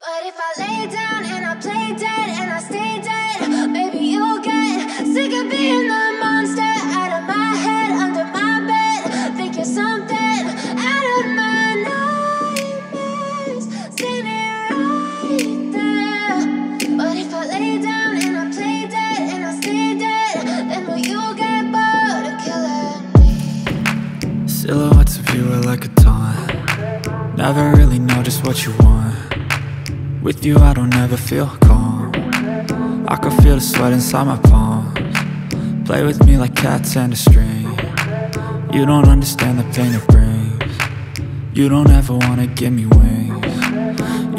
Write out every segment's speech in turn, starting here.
But if I lay down and I play dead and I stay dead, maybe you'll get sick of being the monster out of my head, under my bed. Think you're something out of my nightmares, standing right there. But if I lay down and I play dead and I stay dead, then will you get bored of killing me? Silhouettes of you are like a taunt. Never really know just what you want. With you I don't ever feel calm. I can feel the sweat inside my palms. Play with me like cats and a string. You don't understand the pain it brings. You don't ever wanna give me wings.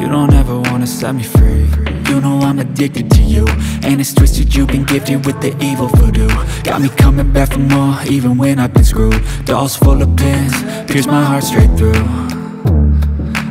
You don't ever wanna set me free. You know I'm addicted to you, and it's twisted, you've been gifted with the evil voodoo. Got me coming back for more, even when I've been screwed. Dolls full of pins, pierce my heart straight through.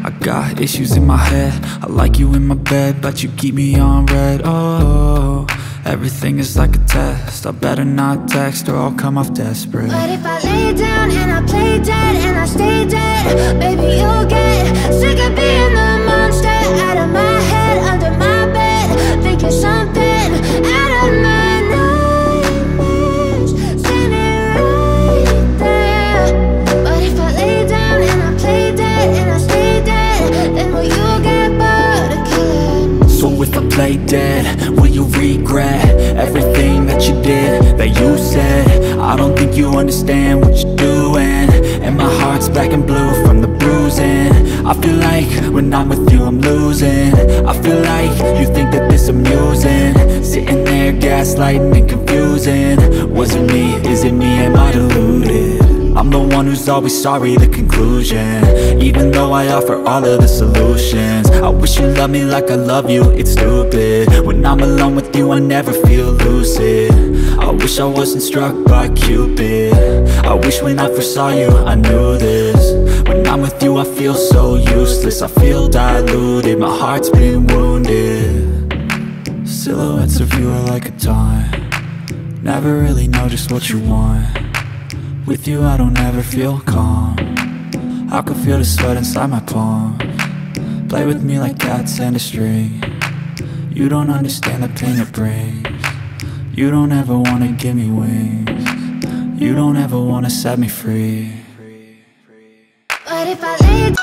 I got issues in my head, I like you in my bed, but you keep me on red. Oh, everything is like a test. I better not text or I'll come off desperate. But if I lay down and I play dead and I stay dead, maybe you'll get sick of being the monster out of my head, under my bed. Think you're something out of my nightmares, standing right there. But if I lay down and I play dead and I stay dead, then will you get bored of killing me? So if I play dead, will you regret everything that you did, that you said? I don't think you understand what you're doing, and my heart's black and blue from the bruising. I feel like when I'm with you I'm losing. I feel like you think that this amusing, sitting there gaslighting and confusing. Was it me? Is it me? Am I deluded? I'm the one who's always sorry, the conclusion, even though I offer all of the solutions. I wish you loved me like I love you, it's stupid. When I'm alone with you I never feel lucid. I wish I wasn't struck by Cupid. I wish when I first saw you I knew this. When I'm with you I feel so useless, I feel diluted, my heart's been wounded. Silhouettes of you are like a taunt. Never really know just what you want. With you I don't ever feel calm. I can feel the sweat inside my palms. Play with me like cats and a string. You don't understand the pain it brings. You don't ever wanna give me wings. You don't ever wanna set me free. But if I lay